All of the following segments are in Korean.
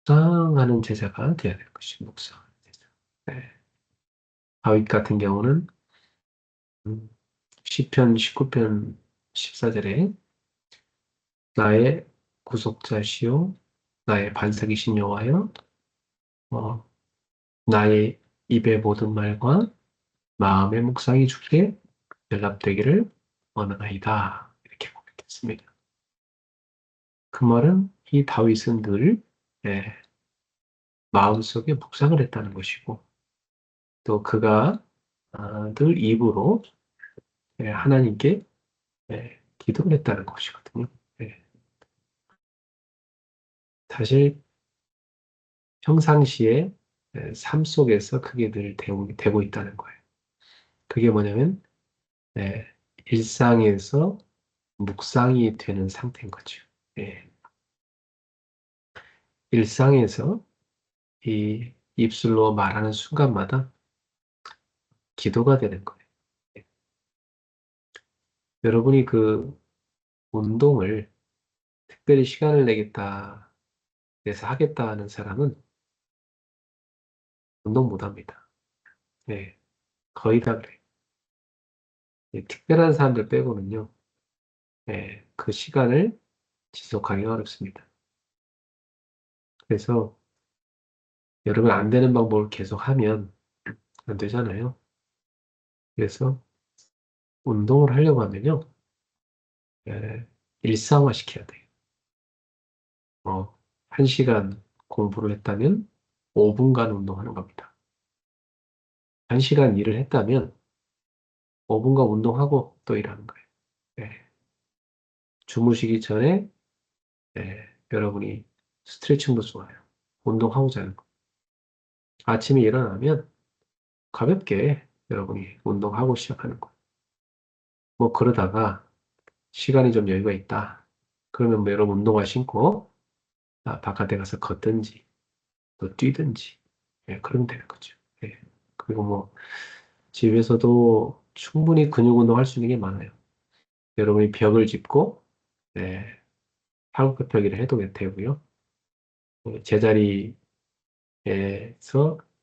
묵상하는 제자가 되어야 될 것이 묵상하는 제자. 네. 다윗 같은 경우는 음, 시편 19편 14절에 나의 구속자시요 나의 반석이신 여호와여 어, 나의 입의 모든 말과 마음의 묵상이 주께 연락되기를 원하나이다. 이렇게 고백했습니다. 그 말은 이 다윗은 늘 예, 마음속에 묵상을 했다는 것이고 또 그가 늘 입으로 하나님께 기도를 했다는 것이거든요. 예, 사실 평상시에 삶 속에서 그게 늘 되고 있다는 거예요. 그게 뭐냐면 예, 일상에서 묵상이 되는 상태인 거죠. 예, 일상에서 이 입술로 말하는 순간마다 기도가 되는 거예요. 예, 여러분이 그 운동을 특별히 시간을 내겠다, 그래서 하겠다 하는 사람은 운동 못 합니다. 예, 거의 다 그래요. 예, 특별한 사람들 빼고는요, 그 시간을 지속하기 어렵습니다. 그래서 여러분 안 되는 방법을 계속 하면 안 되잖아요. 그래서 운동을 하려고 하면요, 일상화 시켜야 돼요. 1시간 공부를 했다면 5분간 운동하는 겁니다. 1시간 일을 했다면 5분간 운동하고 또 일하는 거예요. 예, 주무시기 전에 여러분이 스트레칭도 좋아요. 운동하고 자는 거. 아침에 일어나면 가볍게 여러분이 운동하고 시작하는 거. 뭐 그러다가 시간이 좀 여유가 있다. 그러면 뭐 여러분 운동화 신고 바깥에 가서 걷든지 또 뛰든지 그러면 되는 거죠. 예. 그리고 뭐 집에서도 충분히 근육 운동할 수 있는 게 많아요. 여러분이 벽을 짚고 팔굽혀펴기를 해도 되고요. 제자리에서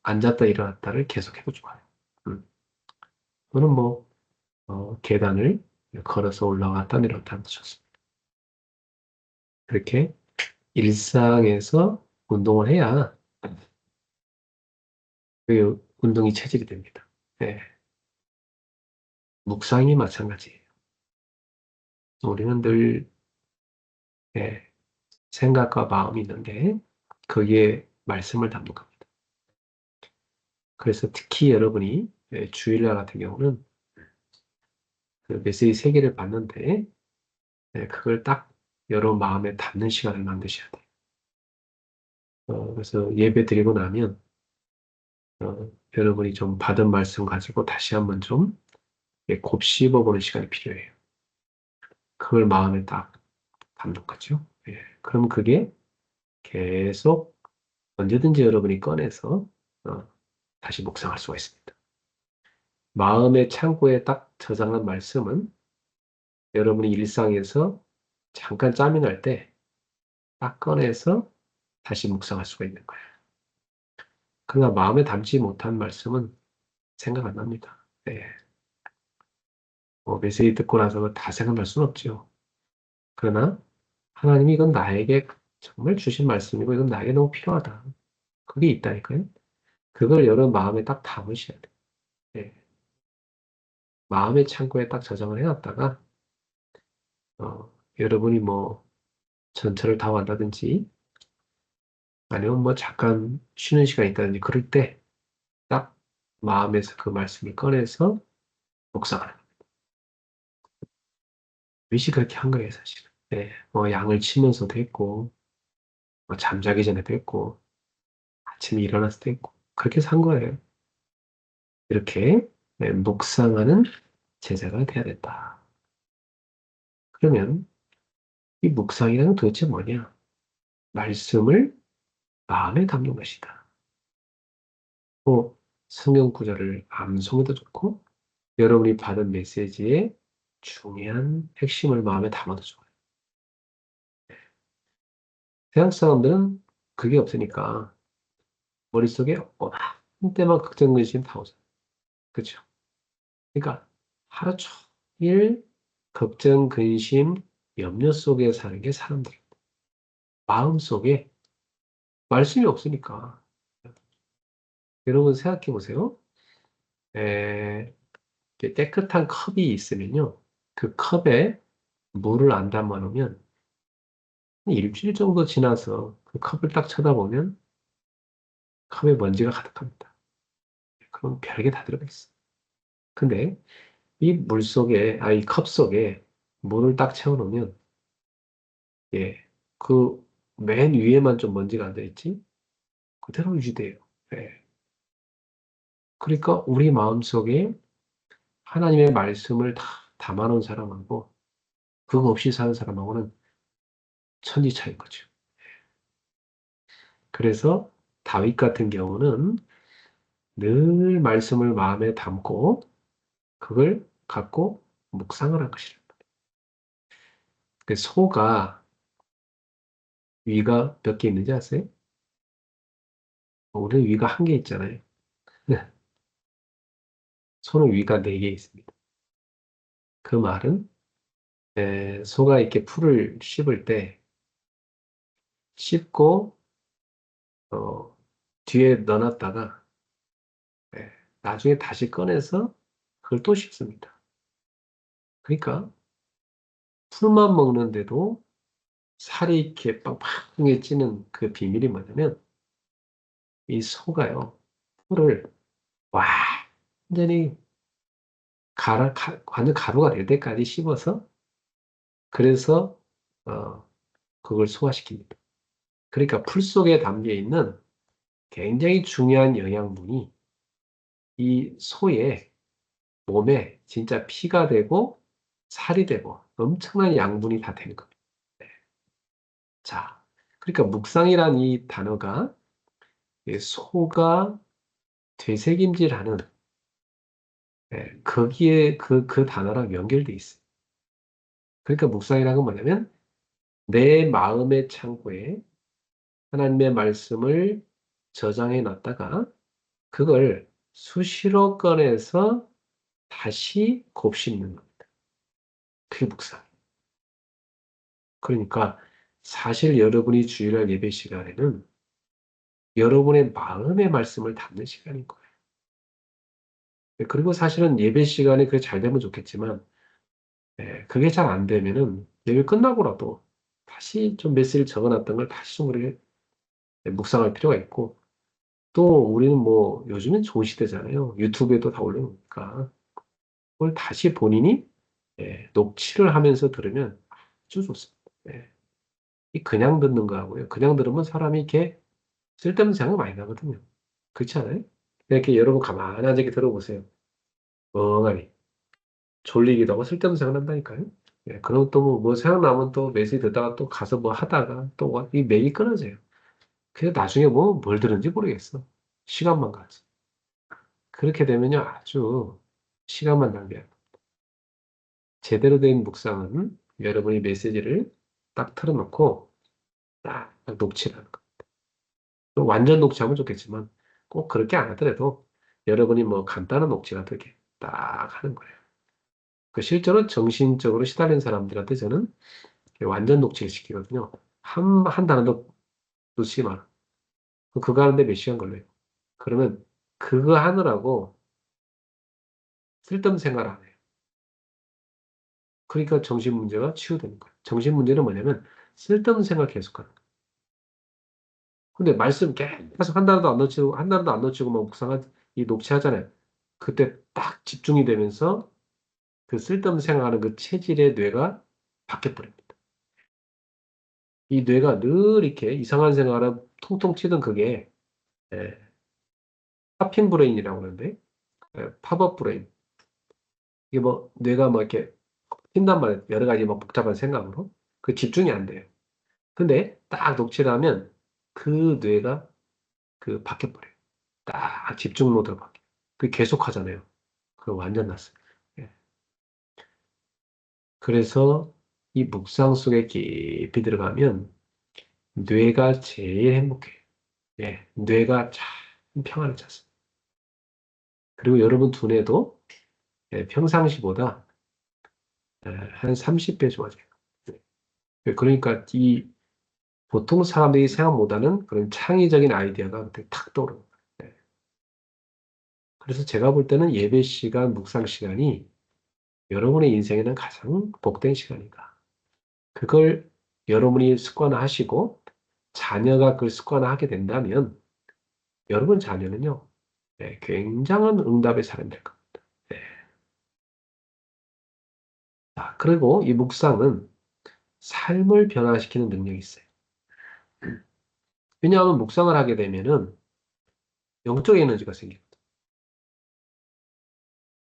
앉았다 일어났다를 계속 해도 좋아요. 음. 또는 뭐 계단을 걸어서 올라갔다 내려갔다 하면 좋습니다. 그렇게 일상에서 운동을 해야 그 운동이 체질이 됩니다. 예, 묵상이 마찬가지예요. 우리는 늘 생각과 마음이 있는데 거기에 말씀을 담는 겁니다. 그래서 특히 여러분이 주일날 같은 경우는 그 메시지 세 개를 받는데 그걸 딱 여러분 마음에 담는 시간을 만드셔야 돼요. 그래서 예배 드리고 나면 여러분이 좀 받은 말씀 가지고 다시 한번 좀 곱씹어보는 시간이 필요해요. 그걸 마음에 딱 담는 거죠. 그럼 그게 계속 언제든지 여러분이 꺼내서 어, 다시 묵상할 수가 있습니다. 마음의 창고에 딱 저장한 말씀은 여러분이 일상에서 잠깐 짬이 날 때 딱 꺼내서 다시 묵상할 수가 있는 거예요. 그러나 마음에 담지 못한 말씀은 생각 안 납니다. 뭐 메시지 듣고 나서 다 생각날 수는 없죠. 그러나 하나님이 이건 나에게 정말 주신 말씀이고 이건 나에게 너무 필요하다. 그게 있다니까요. 그걸 여러분 마음에 딱 담으셔야 돼요. 예. 마음의 창고에 딱 저장을 해놨다가 여러분이 뭐 전철을 타고 간다든지 아니면 뭐 잠깐 쉬는 시간이 있다든지 그럴 때 딱 마음에서 그 말씀을 꺼내서 묵상하는 거예요. 윗이 그렇게 한 거예요, 사실은. 뭐 양을 치면서도 했고, 뭐 잠자기 전에도 했고, 아침에 일어났을 때 했고, 그렇게 산 거예요. 이렇게 묵상하는 제자가 돼야 된다. 그러면 이 묵상이라는 도대체 뭐냐? 말씀을 마음에 담는 것이다. 뭐 성경 구절을 암송해도 좋고, 여러분이 받은 메시지의 중요한 핵심을 마음에 담아도 좋아요. 세상 사람들은 그게 없으니까 머릿속에 한때만 걱정근심 다 오잖아. 그렇죠? 그러니까 하루 종일 걱정, 근심, 염려 속에 사는 게 사람들. 마음속에 말씀이 없으니까. 여러분 생각해 보세요. 에, 이렇게 깨끗한 컵이 있으면요. 그 컵에 물을 안 담아 놓으면 한 일주일 정도 지나서 그 컵을 딱 쳐다보면 컵에 먼지가 가득합니다. 그럼 별게 다 들어가 있어. 근데 이 물 속에, 이 컵 속에 물을 딱 채워놓으면, 예, 그 맨 위에만 좀 먼지가 안 들어있지? 그대로 유지돼요. 예. 그러니까 우리 마음속에 하나님의 말씀을 다 담아놓은 사람하고 그거 없이 사는 사람하고는 천지 차이인 거죠. 그래서 다윗 같은 경우는 늘 말씀을 마음에 담고 그걸 갖고 묵상을 한 것이라. 그 소가 위가 몇 개 있는지 아세요? 우리 위가 한 개 있잖아요. 소는 위가 네 개 있습니다. 그 말은 소가 이렇게 풀을 씹을 때 씹고 어, 뒤에 넣어놨다가 예, 나중에 다시 꺼내서 그걸 또 씹습니다. 그러니까 풀만 먹는데도 살이 이렇게 빵빵하게 찌는 그 비밀이 뭐냐면 이 소가요 풀을 완전히 완전 가루가 될 때까지 씹어서 그래서 어, 그걸 소화시킵니다. 그러니까 풀 속에 담겨 있는 굉장히 중요한 영양분이 이 소의 몸에 진짜 피가 되고 살이 되고 엄청난 양분이 다 되는 겁니다. 네. 자, 그러니까 묵상이란 이 단어가 이 소가 되새김질하는 거기에 그 단어랑 연결돼 있어요. 그러니까 묵상이라는 건 뭐냐면 내 마음의 창고에 하나님의 말씀을 저장해 놨다가 그걸 수시로 꺼내서 다시 곱씹는 겁니다. 그게 묵상. 그러니까 사실 여러분이 주일날 예배 시간에는 여러분의 마음의 말씀을 담는 시간인 거예요. 그리고 사실은 예배 시간에 그게 잘 되면 좋겠지만, 그게 잘 안 되면은 예배 끝나고라도 다시 좀 메시지를 적어놨던 걸 다시 좀 그렇게 묵상할 필요가 있고, 또 우리는 뭐 요즘엔 좋은 시대잖아요. 유튜브에도 다 올려놓으니까. 그걸 다시 본인이 녹취를 하면서 들으면 아주 좋습니다. 예. 이 그냥 듣는 거하고요. 그냥 들으면 사람이 이렇게 쓸데없는 생각 많이 나거든요. 그렇지 않아요? 이렇게 여러분 가만히 앉아 이렇게 들어보세요. 멍하니. 졸리기도 하고 쓸데없는 생각 난다니까요. 예, 그럼 또 뭐 생각나면 또 메시지 듣다가 또 가서 뭐 하다가 또 이 맥이 끊어져요. 그래서 나중에 뭐 뭘 들은지 모르겠어. 시간만 가지. 그렇게 되면요 아주 시간만 낭비합니다. 제대로 된 묵상은 여러분이 메시지를 딱 틀어놓고 딱 녹취를 하는 거. 또 완전 녹취하면 좋겠지만 꼭 그렇게 안 하더라도 여러분이 뭐 간단한 녹취 같은 게 딱 하는 거예요. 그 실제로 정신적으로 시달린 사람들한테 저는 완전 녹취를 시키거든요. 한 단어도 놓치지 마라. 그거 하는데 몇 시간 걸려요. 그러면 그거 하느라고 쓸데없는 생각을 안 해요. 그러니까 정신 문제가 치유되는 거예요. 정신 문제는 뭐냐면 쓸데없는 생각 계속하는 거예요. 근데 말씀 계속 한 단어도 안 놓치고 한 단어도 안 놓치고 막 묵상한 이 녹취하잖아요. 그때 딱 집중이 되면서 그 쓸데없는 생각하는 그 체질의 뇌가 바뀌어 버립니다. 이 뇌가 늘 이렇게 이상한 생각을 통통 치던 그게 예, 파핑 브레인이라고 하는데 팝업 브레인. 이게 뭐 뇌가 뭐 이렇게 튄단 말이에요. 여러 가지 뭐 복잡한 생각으로. 그 집중이 안 돼요. 근데 딱 녹취를 하면 그 뇌가 그 바뀌어버려요. 딱 집중 모드로 바뀌어요. 그 계속 하잖아요. 그 완전 났어요. 예. 그래서 이 묵상 속에 깊이 들어가면 뇌가 제일 행복해요. 예, 뇌가 참 평안을 찾습니다. 그리고 여러분 두뇌도 평상시보다 한 30배 좋아져요. 그러니까 이 보통 사람들이 생각 못하는 그런 창의적인 아이디어가 그때 탁 떠오르는 거예요. 그래서 제가 볼 때는 예배 시간, 묵상 시간이 여러분의 인생에는 가장 복된 시간이다. 그걸 여러분이 습관화하시고 자녀가 그걸 습관화하게 된다면 여러분 자녀는요, 굉장한 응답의 사람이 될 겁니다. 네. 자, 그리고 이 묵상은 삶을 변화시키는 능력이 있어요. 왜냐하면 묵상을 하게 되면은 영적 에너지가 생겨요.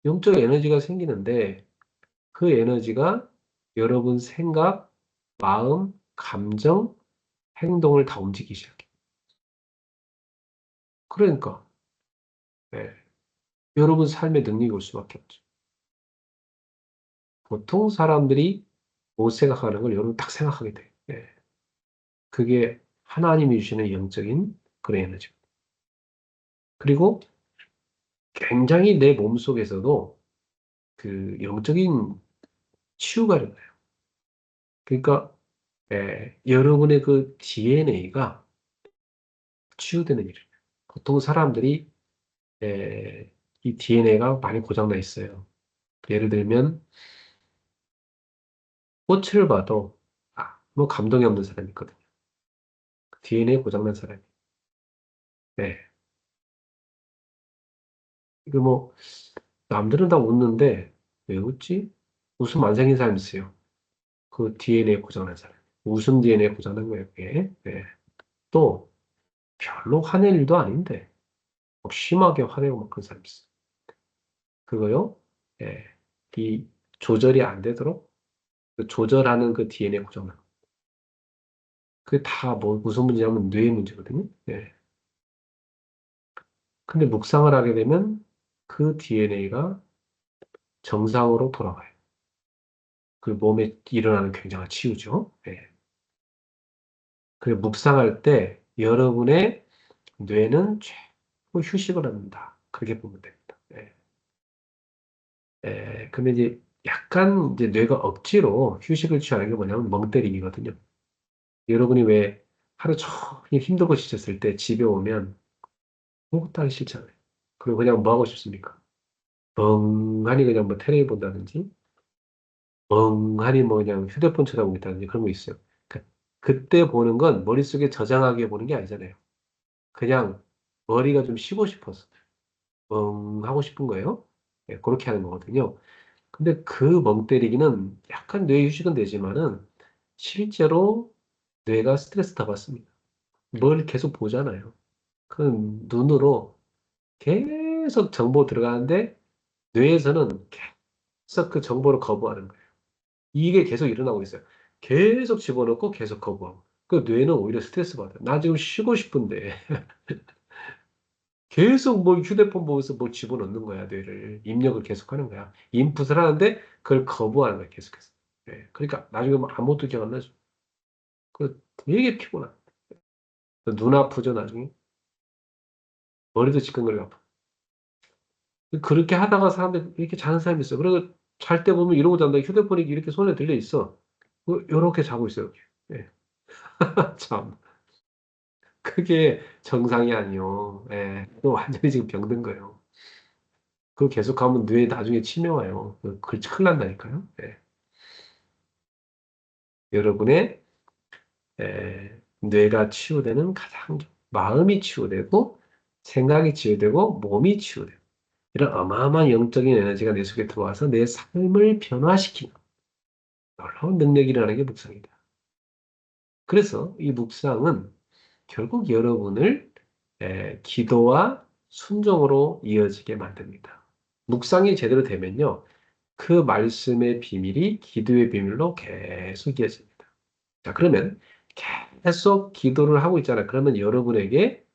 영적 에너지가 생기는데 그 에너지가 여러분 생각, 마음, 감정, 행동을 다 움직이기 시작해요. 그러니까 예, 여러분 삶의 능력이 올 수밖에 없죠. 보통 사람들이 못 생각하는 걸 여러분 딱 생각하게 돼요. 예, 그게 하나님이 주시는 영적인 그런 에너지입니다. 그리고 굉장히 내 몸속에서도 그 영적인 치유가 일어나요. 그러니까 여러분의 그 DNA가 치유되는 일이에요. 보통 사람들이 이 DNA가 많이 고장나 있어요. 예를 들면 꽃을 봐도 뭐 감동이 없는 사람이 있거든요. DNA 고장난 사람이. 네. 이거 뭐 남들은 다 웃는데 왜 웃지? 웃음 안 생긴 사람이 있어요. 그 DNA 고장난 사람. 웃음 DNA 고장난 거예요, 그게. 네. 또 별로 화낼 일도 아닌데 막 심하게 화내고 막 그런 사람이 있어요. 그거요. 예. 이 조절이 안 되도록 그 조절하는 그 DNA 고장난. 그게 다 뭐 무슨 문제냐면 뇌의 문제거든요. 예. 근데 묵상을 하게 되면 그 DNA가 정상으로 돌아가요. 그 몸에 일어나는 굉장한 치유죠. 예. 그리고 묵상할 때 여러분의 뇌는 최고 휴식을 합니다. 그렇게 보면 됩니다. 예. 근데 이제 약간 이제 뇌가 억지로 휴식을 취하는 게 뭐냐면 멍 때리기거든요. 여러분이 왜 하루 종일 힘들고 지쳤을 때 집에 오면 아무것도 하기 싫잖아요. 그리고 그냥 뭐 하고 싶습니까? 멍하니 그냥 뭐 테레비 본다든지 멍하니 뭐 그냥 휴대폰 쳐다보고 있다든지 그런 거 있어요. 그때 보는 건 머릿속에 저장하게 보는 게 아니잖아요. 그냥 머리가 좀 쉬고 싶어서 멍하고 싶은 거예요. 그렇게 하는 거거든요. 근데 그 멍 때리기는 약간 뇌 휴식은 되지만은 실제로 뇌가 스트레스 다 받습니다. 뭘 계속 보잖아요. 그 눈으로 계속 정보 들어가는데 뇌에서는 계속 그 정보를 거부하는 거예요. 이게 계속 일어나고 있어요. 계속 집어넣고 계속 거부하고. 그 뇌는 오히려 스트레스 받아요. 나 지금 쉬고 싶은데 계속 뭐 휴대폰 보면서 뭐 집어넣는 거야, 뇌를. 입력을 계속 하는 거야. 인풋을 하는데 그걸 거부하는 거야, 계속해서. 그러니까 나중에 뭐 아무것도 기억 안 나죠. 그 되게 피곤해. 눈 아프죠, 나중에. 머리도 지끈거리고 아파. 그렇게 하다가 사람들 이렇게 자는 사람이 있어. 그리고 잘 때 보면 이러고 잔다. 휴대폰이 이렇게 손에 들려 있어. 요렇게 자고 있어요. 예. 참. 그게 정상이 아니요. 또 완전히 지금 병든 거예요. 그거 계속하면 뇌에 나중에 치매 와요. 큰일 난다니까요. 여러분의 뇌가 치유되는 가장 마음이 치유되고 생각이 치유되고 몸이 치유되고 이런 어마어마한 영적인 에너지가 내 속에 들어와서 내 삶을 변화시키는 놀라운 능력이라는 게 묵상이다. 그래서 이 묵상은 결국 여러분을 기도와 순종으로 이어지게 만듭니다. 묵상이 제대로 되면요. 그 말씀의 비밀이 기도의 비밀로 계속 이어집니다. 자, 그러면 계속 기도를 하고 있잖아요. 그러면 여러분에게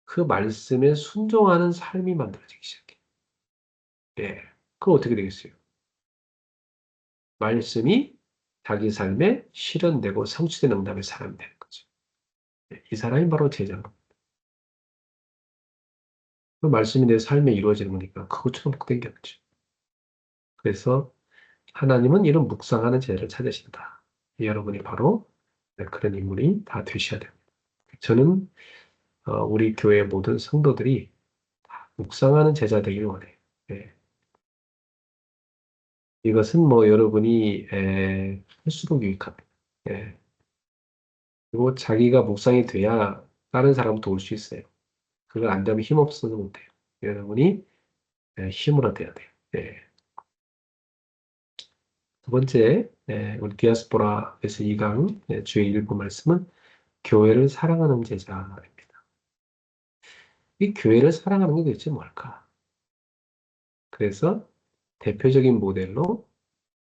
그 말씀에 순종하는 삶이 만들어지기 시작해요. 예. 그럼 어떻게 되겠어요? 말씀이 자기 삶에 실현되고 성취된 응답의 사람이 되는 거죠. 이 사람이 바로 제자로. 그 말씀이 내 삶에 이루어지는 거니까 그것처럼 복된 게 없죠. 그래서 하나님은 이런 묵상하는 제자를 찾으신다. 여러분이 바로 그런 인물이 다 되셔야 됩니다. 저는 우리 교회 모든 성도들이 묵상하는 제자 되기를 원해요. 예. 이것은 뭐 여러분이 할수록 유익합니다. 예. 그리고 자기가 묵상이 돼야 다른 사람 도울 수 있어요. 그걸 안 되면 힘없어도 못해요. 여러분이 힘을 얻어야 돼요. 예. 두 번째, 우리 디아스포라에서 2강 주의 일부 말씀은 교회를 사랑하는 제자입니다. 이 교회를 사랑하는 게 도대체 뭘까? 그래서 대표적인 모델로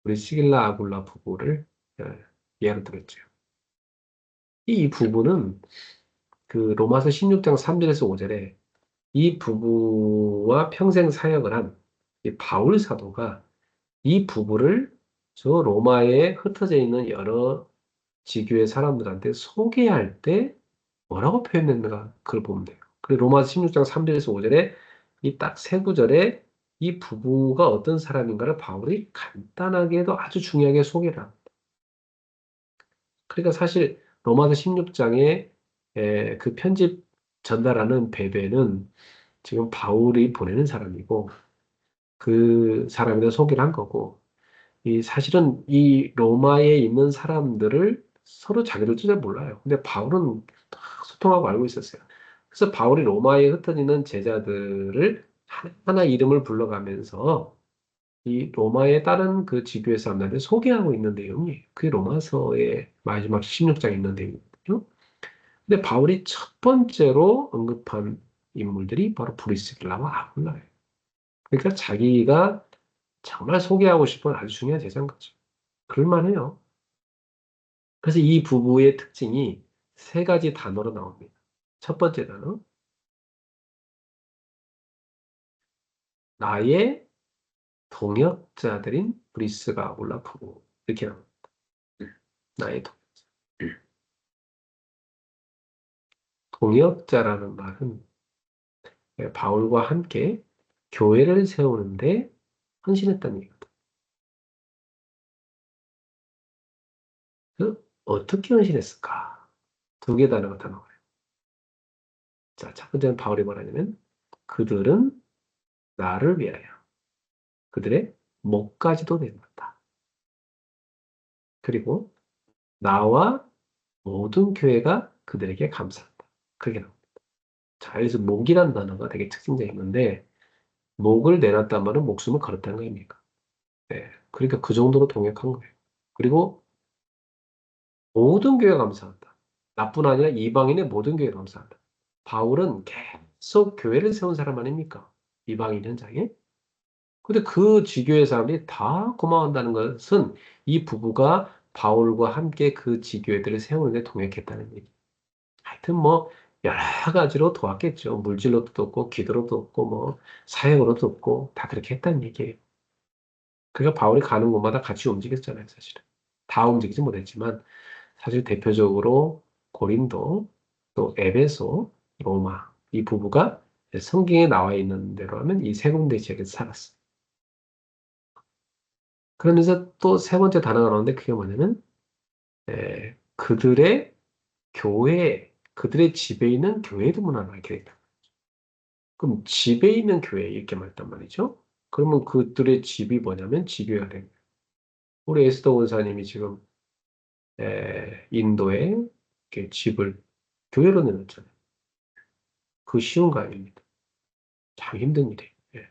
우리 시길라 아굴라 부부를 어, 예로 들었죠. 이 부부는 그 로마서 16장 3절에서 5절에 이 부부와 평생 사역을 한 이 바울 사도가 이 부부를 저 로마에 흩어져 있는 여러 지교의 사람들한테 소개할 때 뭐라고 표현했는가 그걸 보면 돼요. 그리고 로마서 16장 3절에서 5절에 이 딱 세 구절에 이 부부가 어떤 사람인가를 바울이 간단하게도 아주 중요하게 소개를 합니다. 그러니까 사실 로마서 16장에 그 편집 전달하는 베베는 지금 바울이 보내는 사람이고 그 사람에 대해 소개를 한 거고 이 사실은 이 로마에 있는 사람들을 서로 자기들도 잘 몰라요. 근데 바울은 다 소통하고 알고 있었어요. 그래서 바울이 로마에 흩어지는 제자들을 하나 이름을 불러가면서 이 로마의 다른 그 지교의 사람들한테 소개하고 있는 내용이 그게 로마서의 마지막 16장에 있는 내용이거든요. 근데 바울이 첫 번째로 언급한 인물들이 바로 브리스길라와 아굴라예요. 그러니까 자기가 정말 소개하고 싶은 아주 중요한 제자인 거죠. 그럴만해요. 그래서 이 부부의 특징이 세 가지 단어로 나옵니다. 첫 번째 단어, 나의 동역자들인 브리스가 아굴라 부부. 이렇게 나옵니다. 나의 동역자라는 말은 바울과 함께 교회를 세우는데 헌신했다는 얘기거든. 어떻게 헌신했을까? 두 개 단어가 다 나와요. 자, 첫 번째는 바울이 말하냐면 그들은 나를 위하여 그들의 목까지도 내놓았다. 그리고 나와 모든 교회가 그들에게 감사한다. 그게 나옵니다. 자, 여기서 목이라는 단어가 되게 특징적인 건데 목을 내놨단 말은 목숨을 걸었다는 거입니까? 네. 그러니까 그 정도로 동역한 거예요. 그리고 모든 교회가 감사한다. 나뿐 아니라 이방인의 모든 교회가 감사한다. 바울은 계속 교회를 세운 사람 아닙니까? 이방인 현장에. 근데 그 지교의 사람들이 다 고마워한다는 것은 이 부부가 바울과 함께 그 지교회들을 세우는데 동역했다는 얘기. 하여튼 뭐 여러 가지로 도왔겠죠. 물질로도 돕고 기도로도 돕고 뭐 사역으로도 돕고 다 그렇게 했다는 얘기예요. 그러니까 바울이 가는 곳마다 같이 움직였잖아요, 사실은. 다 움직이지 못했지만 사실 대표적으로 고린도, 또 에베소, 로마 이 부부가 성경에 나와 있는 대로 하면 이 세 군데 지역에서 살았어요. 그러면서 또 세 번째 단어가 나오는데 그게 뭐냐면 그들의 교회, 그들의 집에 있는 교회도 문화를 알게 됐다. 그럼 집에 있는 교회 이렇게 말했단 말이죠. 그러면 그들의 집이 뭐냐면 집이어야 돼요. 우리 에스더 원사님이 지금 인도에 이렇게 집을 교회로 내놨잖아요. 그 쉬운 거 아닙니다. 참 힘든 일이에요. 예.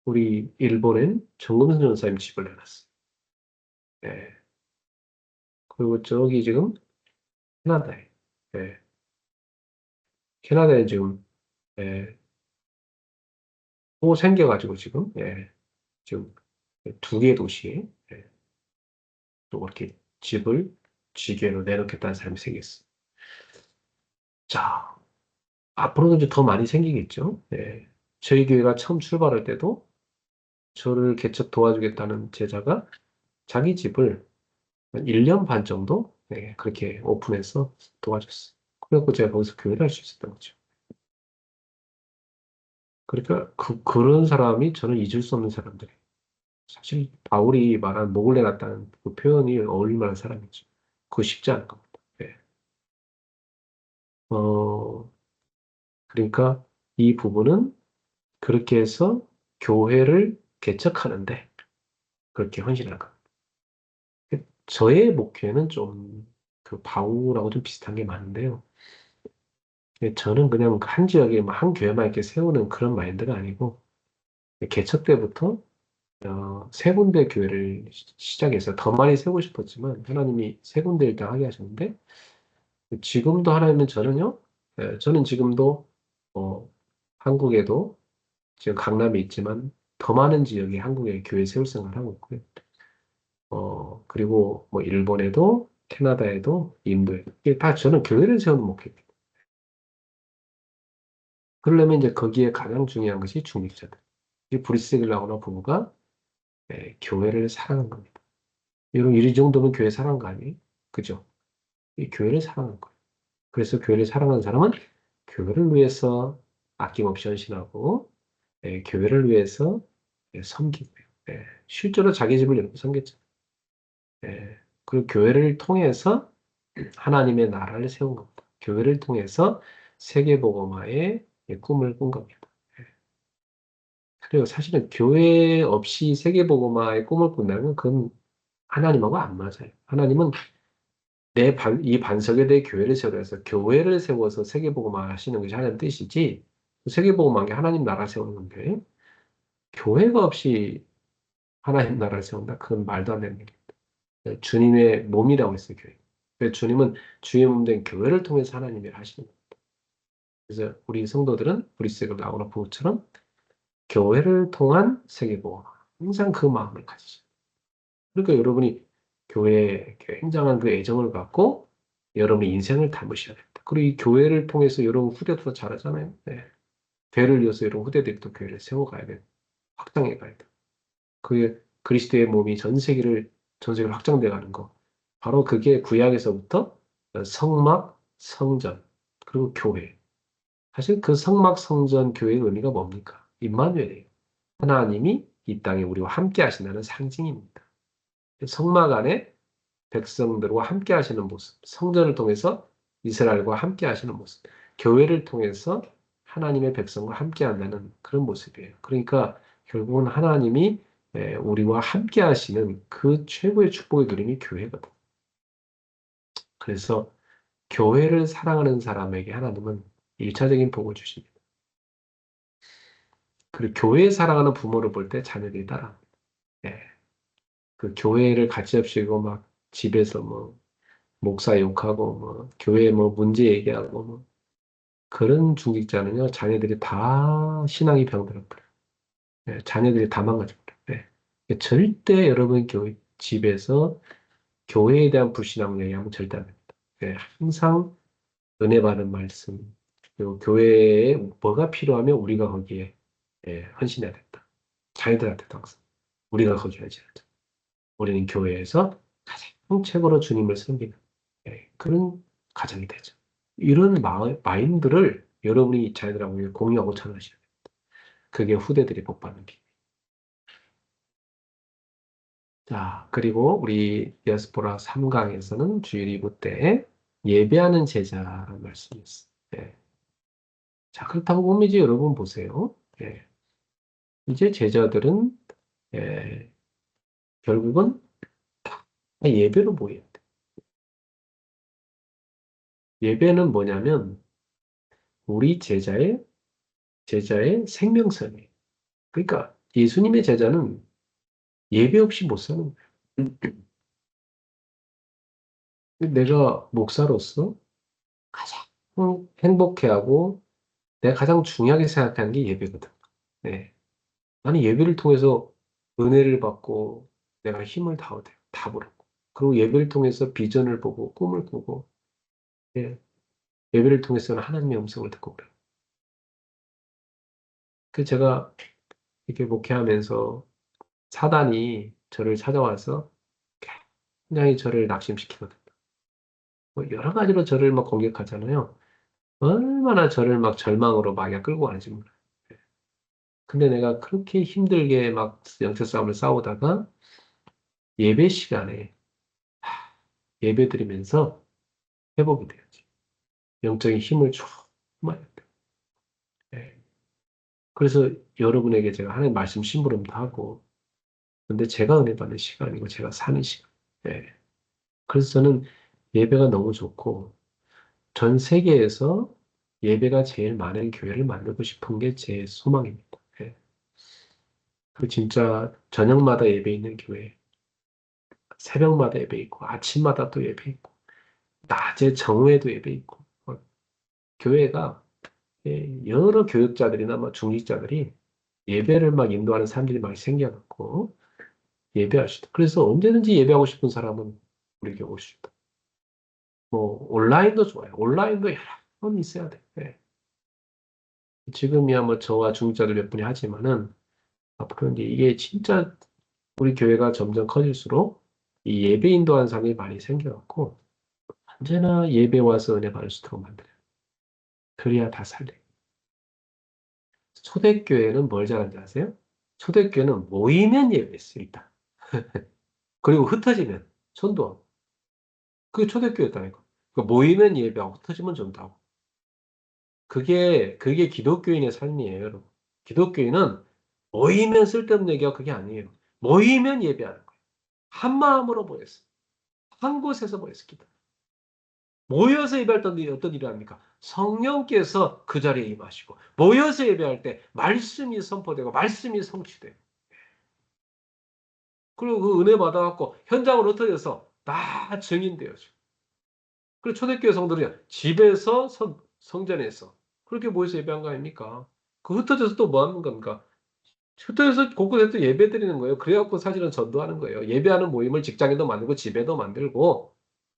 우리 일본엔 정금선 전사님 집을 내놨어요. 예. 그리고 저기 지금 캐나다에, 예. 캐나다에 지금 예. 또 생겨가지고 지금 지금 두 개 도시에 또 그렇게 집을 지게로 내놓겠다는 사람이 생겼어요. 자, 앞으로도 이제 더 많이 생기겠죠. 예. 저희 교회가 처음 출발할 때도 저를 개척 도와주겠다는 제자가 자기 집을 한 1년 반 정도 네, 그렇게 오픈해서 도와줬어요. 그래갖고 제가 거기서 교회를 할 수 있었던 거죠. 그러니까 그런 사람이 저는 잊을 수 없는 사람들이에요. 사실 바울이 말한 목을 내놨다는 그 표현이 어울릴 만한 사람이죠. 그거 쉽지 않은 겁니다. 네. 어, 그러니까 이 부분은 그렇게 해서 교회를 개척하는데 그렇게 헌신한 겁니다. 저의 목회는 좀 그 바울하고 좀 비슷한 게 많은데요. 저는 그냥 한 지역에 한 교회만 이렇게 세우는 그런 마인드가 아니고 개척 때부터 세 군데 교회를 시작해서 더 많이 세우고 싶었지만 하나님이 세 군데 일단 하게 하셨는데 지금도 하나님은 저는요. 저는 지금도 어, 한국에도 지금 강남에 있지만 더 많은 지역에 한국에 교회 세울 생각을 하고 있고요. 그리고 뭐 일본에도 캐나다에도 인도에도 이게 다 저는 교회를 세우는 목표입니다. 그러려면 이제 거기에 가장 중요한 것이 중직자들. 이 브리스길라거나 부부가 교회를 사랑한 겁니다. 이런 이 정도면 교회 사랑한 거 아니에요? 그죠? 이 교회를 사랑한 거예요. 그래서 교회를 사랑하는 사람은 교회를 위해서 아낌없이 헌신하고 교회를 위해서 섬기고요. 실제로 자기 집을 이렇게 섬겼죠. 그 교회를 통해서 하나님의 나라를 세운 겁니다. 교회를 통해서 세계복음화의 꿈을 꾼 겁니다. 그리고 사실은 교회 없이 세계복음화의 꿈을 꾼다는 건 그건 하나님하고 안 맞아요. 하나님은 이 반석에 대해 교회를 세워서 교회를 세워서 세계복음화 하시는 것이 하나님 뜻이지 세계복음화한 게 하나님 나라 세우는 건데 교회가 없이 하나님 나라를 세운다? 그건 말도 안 되는 얘기입니다. 주님의 몸이라고 했어요, 교회. 그래서 주님은 주의 몸 된 교회를 통해서 하나님이 하시는 거예요. 그래서 우리 성도들은 브리스가 나오나 부부처럼 교회를 통한 세계복음화 항상 그 마음을 가지죠. 그러니까 여러분이 교회에 굉장한 그 애정을 갖고 여러분의 인생을 담으셔야 됩니다. 그리고 이 교회를 통해서 여러분 후대도 잘하잖아요. 네. 대를 이어서 여러분 후대들이 또 교회를 세워가야 돼요. 확장해 가야 돼요. 그 그리스도의 몸이 전 세계로 확장돼 가는 거. 바로 그게 구약에서부터 성막, 성전, 그리고 교회. 사실 그 성막, 성전, 교회의 의미가 뭡니까? 임마누엘이에요. 하나님이 이 땅에 우리와 함께 하신다는 상징입니다. 성막 안에 백성들과 함께 하시는 모습, 성전을 통해서 이스라엘과 함께 하시는 모습, 교회를 통해서 하나님의 백성과 함께 한다는 그런 모습이에요. 그러니까 결국은 하나님이 우리와 함께 하시는 그 최고의 축복의 그림이 교회거든. 그래서 교회를 사랑하는 사람에게 하나님은 일차적인 복을 주십니다. 그리고 교회 사랑하는 부모를 볼 때 자녀들이 따라합니다. 예. 그 교회를 같이 합시고 막 집에서 뭐 목사 욕하고 뭐 교회 뭐 문제 얘기하고 뭐 그런 중직자는요 자녀들이 다 신앙이 병들어버려요. 자녀들이 다 망가져버려요. 절대 여러분 집에서 교회에 대한 불신앙을 얘기하면 절대 안 됩니다. 항상 은혜 받은 말씀 그리고 교회에 뭐가 필요하면 우리가 거기에 헌신해야 된다. 자녀들한테도 항상 우리가 거기 하지 않자. 우리는 교회에서 가장 최고로 주님을 섬기는 그런 가정이 되죠. 이런 마인드를 여러분이 자녀들하고 공유하고 전하셔야 돼요. 그게 후대들이 복받는 길. 자, 그리고 우리 디아스포라 3강에서는 주일 2부 때 예배하는 제자라는 말씀이 있어요. 자, 그렇다고 보면 이제 여러분 보세요. 이제 제자들은 예, 결국은 다 예배로 모여야 돼. 예배는 뭐냐면 우리 제자의 생명선이에요. 그러니까 예수님의 제자는 예배 없이 못 사는 거예요. 내가 목사로서 가장 행복해하고 내가 가장 중요하게 생각하는 게 예배거든. 네. 나는 예배를 통해서 은혜를 받고 내가 힘을 다 얻어요. 다 부르고. 그리고 예배를 통해서 비전을 보고 꿈을 꾸고 예. 예배를 통해서는 하나님의 음성을 듣고 그래요. 그 제가 이렇게 목회하면서 사단이 저를 찾아와서 굉장히 저를 낙심시키거든요. 뭐 여러 가지로 저를 막 공격하잖아요. 얼마나 저를 막 절망으로 막 끌고 가는지 몰라요. 근데 내가 그렇게 힘들게 막 영적 싸움을 싸우다가 예배 시간에 예배 드리면서 회복이 되었지. 영적인 힘을 쭉 많이 얻어요. 예. 그래서 여러분에게 제가 하나님 말씀 심부름도 하고, 근데 제가 은혜 받는 시간이고 제가 사는 시간. 예. 그래서 저는 예배가 너무 좋고, 전 세계에서 예배가 제일 많은 교회를 만들고 싶은 게 제 소망입니다. 예. 그 진짜 저녁마다 예배 있는 교회, 새벽마다 예배 있고, 아침마다 또 예배 있고, 낮에 정오에도 예배 있고, 교회가 여러 교육자들이나 뭐 중직자들이 예배를 막 인도하는 사람들이 막 생겨났고, 예배할 수 있다. 그래서 언제든지 예배하고 싶은 사람은 우리 교회 올 수 있다. 뭐, 온라인도 좋아요. 온라인도 여러 번 있어야 돼. 예. 지금이야 뭐 저와 중직자들 몇 분이 하지만은, 앞으로 이제 이게 진짜 우리 교회가 점점 커질수록 이 예배 인도하는 사람이 많이 생겨갖고, 언제나 예배 와서 은혜 받을 수 있도록 만들어요. 그래야 다 살려요. 초대교회는 뭘 잘하는지 아세요? 초대교회는 모이면 예배했어요, 일단. 그리고 흩어지면 전도하고. 그게 초대교회였다니까. 그 모이면 예배하고 흩어지면 전도하고. 그게 기독교인의 삶이에요, 여러분. 기독교인은 모이면 쓸데없는 얘기가 그게 아니에요. 모이면 예배하는 거예요. 한 마음으로 모였어요. 한 곳에서 모였습니다. 모여서 예배할 때 어떤 일을 합니까? 성령께서 그 자리에 임하시고, 모여서 예배할 때 말씀이 선포되고, 말씀이 성취돼요. 그리고 그 은혜 받아갖고 현장으로 흩어져서 다 증인되어져. 그리고 초대교회 성도들이 집에서 성전에서 그렇게 모여서 예배한 거 아닙니까? 그 흩어져서 또 뭐 하는 겁니까? 흩어져서 곳곳에 또 예배 드리는 거예요. 그래갖고 사실은 전도하는 거예요. 예배하는 모임을 직장에도 만들고 집에도 만들고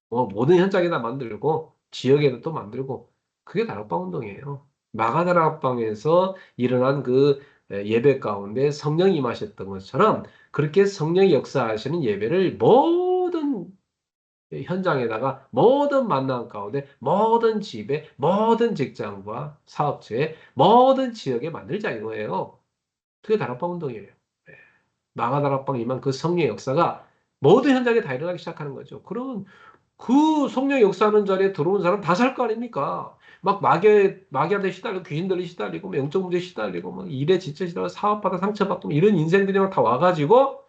모든 현장에다 만들고 지역에도 또 만들고 그게 다락방 운동이에요. 마가다락방에서 일어난 그 예배 가운데 성령이 임하셨던 것처럼 그렇게 성령이 역사하시는 예배를 모든 현장에다가 모든 만남 가운데 모든 집에 모든 직장과 사업체에 모든 지역에 만들자 이거예요. 그게 다락방 운동이에요. 예. 마가다락방 임한 그 성령의 역사가 모든 현장에 다 일어나기 시작하는 거죠. 그러면 그 성령 역사하는 자리에 들어온 사람 다 살 거 아닙니까? 막 마귀한테 시달리고 귀신들이 시달리고 뭐 영적 문제 시달리고 막 일에 지쳐 시달리고 사업하다 상처받고 뭐 이런 인생들이 막 다 와가지고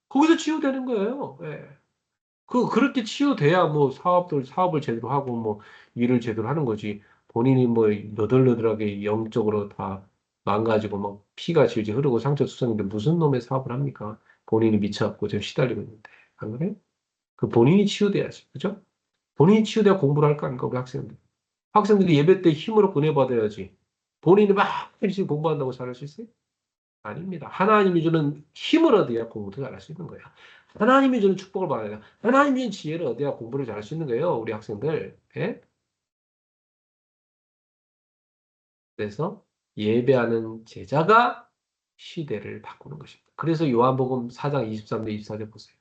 거기서 치유되는 거예요. 예. 그렇게 치유돼야 뭐 사업을 제대로 하고 뭐 일을 제대로 하는 거지. 본인이 뭐 너덜너덜하게 영적으로 다 망가지고 막 피가 질질 흐르고 상처 투성인데 무슨 놈의 사업을 합니까? 본인이 미쳐갖고 지금 시달리고 있는데. 안 그래? 그 본인이 치유돼야지. 그죠? 본인이 치유돼야 공부를 할 거 아닙니까? 우리 학생들. 학생들이 예배 때 힘으로 보내받아야지. 본인이 막 열심히 공부한다고 잘할 수 있어요? 아닙니다. 하나님이 주는 힘을 얻어야 공부도 잘할 수 있는 거예요. 하나님이 주는 축복을 받아야 돼요. 하나님이 주는 지혜를 얻어야 공부를 잘할 수 있는 거예요. 우리 학생들. 예? 그래서 예배하는 제자가 시대를 바꾸는 것입니다. 그래서 요한복음 4장 23절 24절 보세요.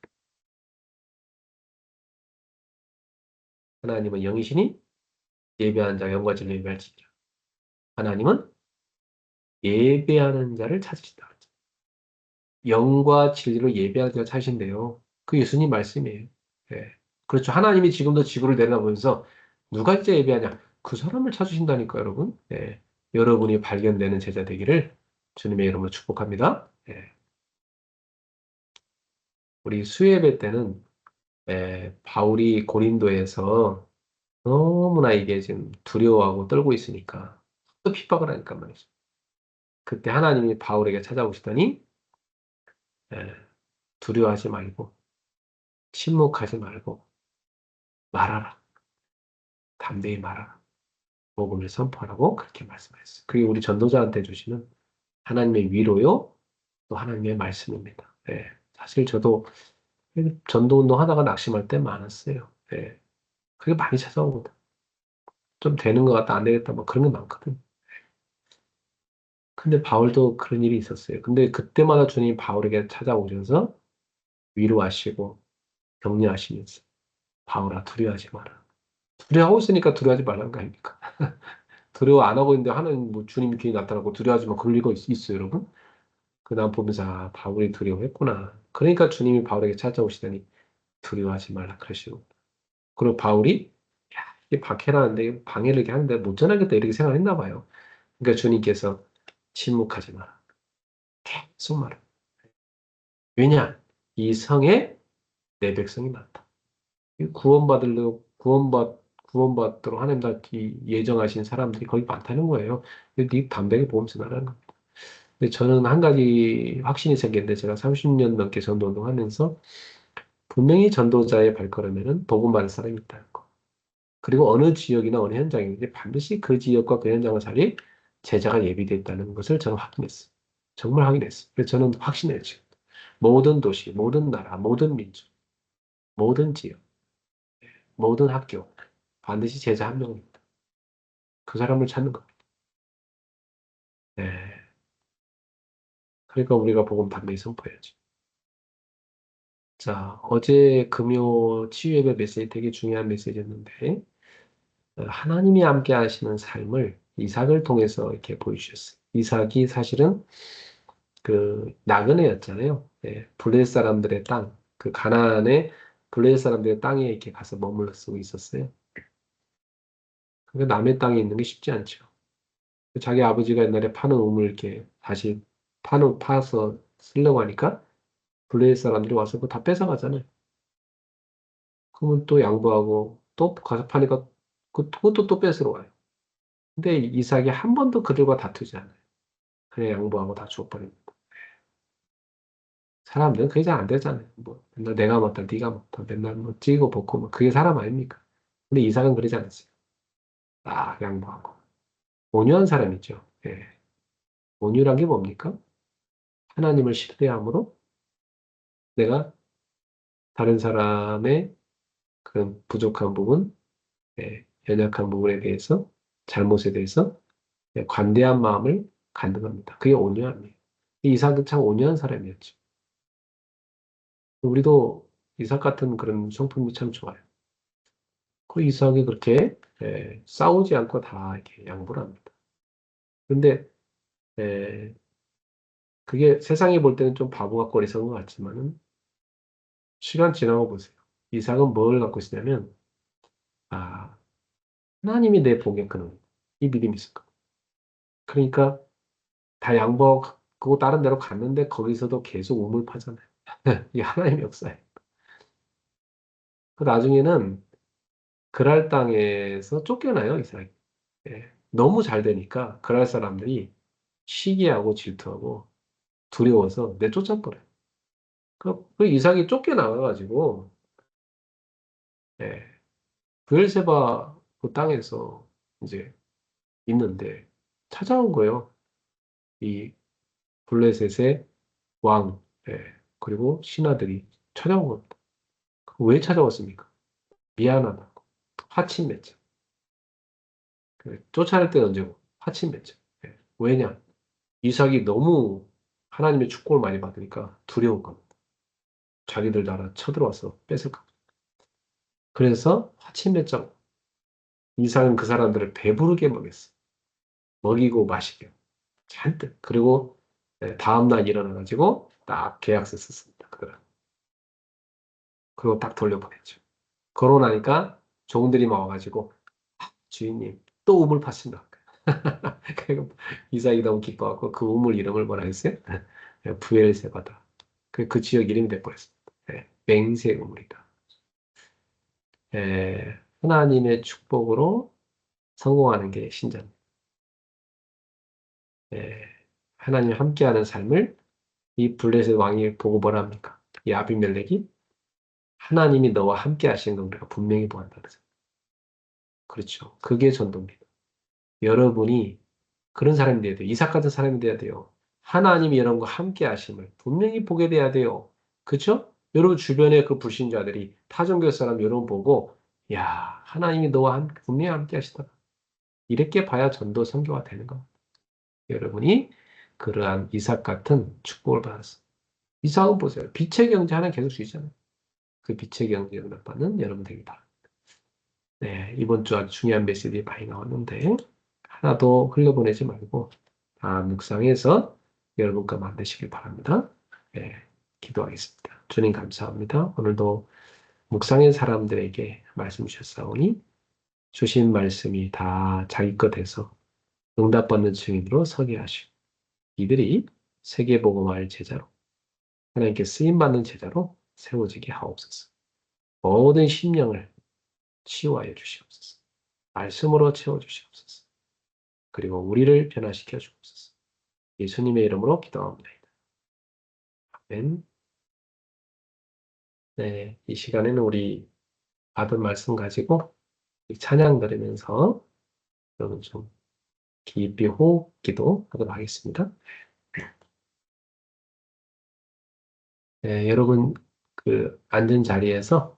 하나님은 영이시니 예배하는 자가 영과 진리를 예배할지니라. 하나님은 예배하는 자를 찾으시다. 영과 진리로 예배하는 자를 찾으신대요. 그 예수님 말씀이에요. 예. 그렇죠. 하나님이 지금도 지구를 내려다보면서 누가 진짜 예배하냐? 그 사람을 찾으신다니까, 여러분. 예. 여러분이 발견되는 제자 되기를 주님의 이름으로 축복합니다. 예. 우리 수예배 때는 바울이 고린도에서 너무나 이게 지금 두려워하고 떨고 있으니까 또 핍박을 하니까 말이죠. 그때 하나님이 바울에게 찾아오시더니 예, 두려워하지 말고 침묵하지 말고 말하라. 담대히 말하라. 복음을 선포하라고 그렇게 말씀하셨어요. 그게 우리 전도자한테 주시는 하나님의 위로요, 또 하나님의 말씀입니다. 예. 사실 저도 전도 운동 하다가 낙심할 때 많았어요. 예. 그게 많이 찾아오거든. 좀 되는 것 같다, 안 되겠다, 뭐 그런 게 많거든. 근데 바울도 그런 일이 있었어요. 근데 그때마다 주님 바울에게 찾아오셔서 위로하시고 격려하시면서 바울아 두려워하지 마라. 두려워하고 있으니까 두려워하지 말라는 거 아닙니까? 두려워 안 하고 있는데 하나님 뭐 주님이 괜히 나타나고 두려워하지 마. 그럴 리가 있어요, 여러분? 그 다음 보면서 아, 바울이 두려워했구나. 그러니까 주님이 바울에게 찾아오시더니 두려워하지 말라 그러시고. 그리고 바울이 야, 이게 박해라는데 방해를 이렇게 하는데 못 전하겠다 이렇게 생각했나 봐요. 그러니까 주님께서 침묵하지 마라. 계속 말해. 왜냐? 이 성에 내 백성이 많다. 구원받도록 하나님 다 예정하신 사람들이 거기 많다는 거예요. 네 담대하게 보험서 나라는 거예요. 근데 저는 한 가지 확신이 생겼는데 제가 30년 넘게 전도 운동하면서 분명히 전도자의 발걸음에는 복음 받을 사람이 있다는 거. 그리고 어느 지역이나 어느 현장이든지 반드시 그 지역과 그 현장을 살릴 제자가 예비되어 있다는 것을 저는 확인했어요. 정말 확인했어요. 그래서 저는 확신해요, 지금. 모든 도시, 모든 나라, 모든 민족, 모든 지역, 모든 학교, 반드시 제자 한 명입니다. 그 사람을 찾는 겁니다. 네. 그러니까 우리가 복음 담대히 선포해야지. 자, 어제 금요 치유예배 메시지 되게 중요한 메시지였는데, 하나님이 함께 하시는 삶을 이삭을 통해서 이렇게 보여주셨어요. 이삭이 사실은 그 나그네였잖아요. 예, 블레셋 사람들의 땅, 그 가나안의 블레셋 사람들의 땅에 이렇게 가서 머물러 쓰고 있었어요. 그러니까 남의 땅에 있는 게 쉽지 않죠. 자기 아버지가 옛날에 파는 우물 이렇게 다시 파서 쓰려고 하니까 블레셋 사람들이 와서 그거 다 뺏어가잖아요. 그러면 또 양보하고 또 가서 파니까 그것도 또 뺏으러 와요. 근데 이삭이 한 번도 그들과 다투지 않아요. 그냥 양보하고 다 줘버립니다. 사람들은 그게 잘 안 되잖아요. 뭐 맨날 내가 먹다 네가 먹다 맨날 뭐 찌고 볶고 뭐 그게 사람 아닙니까? 근데 이삭은 그러지 않았어요. 딱 양보하고 온유한 사람이죠. 예. 온유란 게 뭡니까? 하나님을 신뢰함으로 내가 다른 사람의 그런 부족한 부분, 예, 연약한 부분에 대해서 잘못에 대해서 예, 관대한 마음을 갖는 겁니다. 그게 온유함이에요. 이 이삭은 참 온유한 사람이었죠. 우리도 이삭 같은 그런 성품이 참 좋아요. 그 이삭이 그렇게 예, 싸우지 않고 다 이렇게 양보를 합니다. 근데 예, 그게 세상이 볼 때는 좀 바보 같고 어리석은 것 같지만은 시간 지나고 보세요. 이삭은 뭘 갖고 있었냐면 아 하나님이 내 복의 근원 이 믿음이 있을 거예요. 그러니까 다 양보하고 다른 데로 갔는데 거기서도 계속 우물 파잖아요. 이게 하나님의 역사예요. 그 나중에는 그랄 땅에서 쫓겨나요, 이삭이. 예. 너무 잘 되니까 그랄 사람들이 시기하고 질투하고 두려워서 내쫓아버려요. 그 이삭이 쫓겨나가가지고 예, 브엘세바 그 땅에서 이제 있는데 찾아온 거예요. 이 블레셋의 왕, 예, 그리고 신하들이 찾아온 겁니다. 왜 찾아왔습니까? 미안하다고. 화친 맺자. 쫓아낼 때는 언제고? 화친 맺자. 예. 왜냐? 이삭이 너무 하나님의 축복을 많이 받으니까 두려운 겁니다. 자기들 나라 쳐들어와서 뺏을까. 그래서 화친 맺자. 이삭은 그 사람들을 배부르게 먹였어. 먹이고 마시게. 잔뜩. 그리고 다음날 일어나가지고 딱 계약서 썼습니다. 그들은. 그리고 딱 돌려보냈죠. 그러고 나니까 종들이 막 와가지고 주인님 또 우물 파신다. 그리고 이삭이 너무 기뻐하고 그 우물 이름을 뭐라 했어요? 부엘세바다. 그 지역 이름이 돼버렸습니다. 맹세 우물이다. 하나님의 축복으로 성공하는 게 신자입니다. 하나님 함께하는 삶을 이 블레셋 왕이 보고 뭐라 합니까? 이 아비멜렉이 하나님이 너와 함께 하시는 걸 우리가 분명히 보았다. 그래서 그렇죠. 그게 전도입니다. 여러분이 그런 사람이 돼야 돼요. 이삭 같은 사람이 돼야 돼요. 하나님이 여러분과 함께 하심을 분명히 보게 돼야 돼요. 그렇죠? 여러분 주변에 그 불신자들이 타종교 사람 여러분 보고 야 하나님이 너와 분명히 함께 하시더라. 이렇게 봐야 전도 선교가 되는 겁니다. 여러분이 그러한 이삭 같은 축복을 받았어. 이삭은 보세요. 빛의 경제 하나 계속 주잖아요. 그 빛의 경제를 받는 여러분 되기 바랍니다. 네, 이번 주 아주 중요한 메시지 많이 나왔는데, 하나도 흘려보내지 말고, 다 묵상해서 여러분과 만드시길 바랍니다. 네, 기도하겠습니다. 주님 감사합니다. 오늘도 묵상의 사람들에게 말씀 주셨사오니, 주신 말씀이 다 자기 것에서 응답받는 증인으로 서게 하시고, 이들이 세계복음화의 제자로, 하나님께 쓰임받는 제자로 세워지게 하옵소서. 모든 심령을 치유하여 주시옵소서. 말씀으로 채워주시옵소서. 그리고 우리를 변화시켜 주옵소서. 예수님의 이름으로 기도합니다. 아멘. 네, 이 시간에는 우리 받은 말씀 가지고 찬양 드리면서 여러분 좀 깊이 호흡 기도하도록 하겠습니다. 네, 여러분 그 앉은 자리에서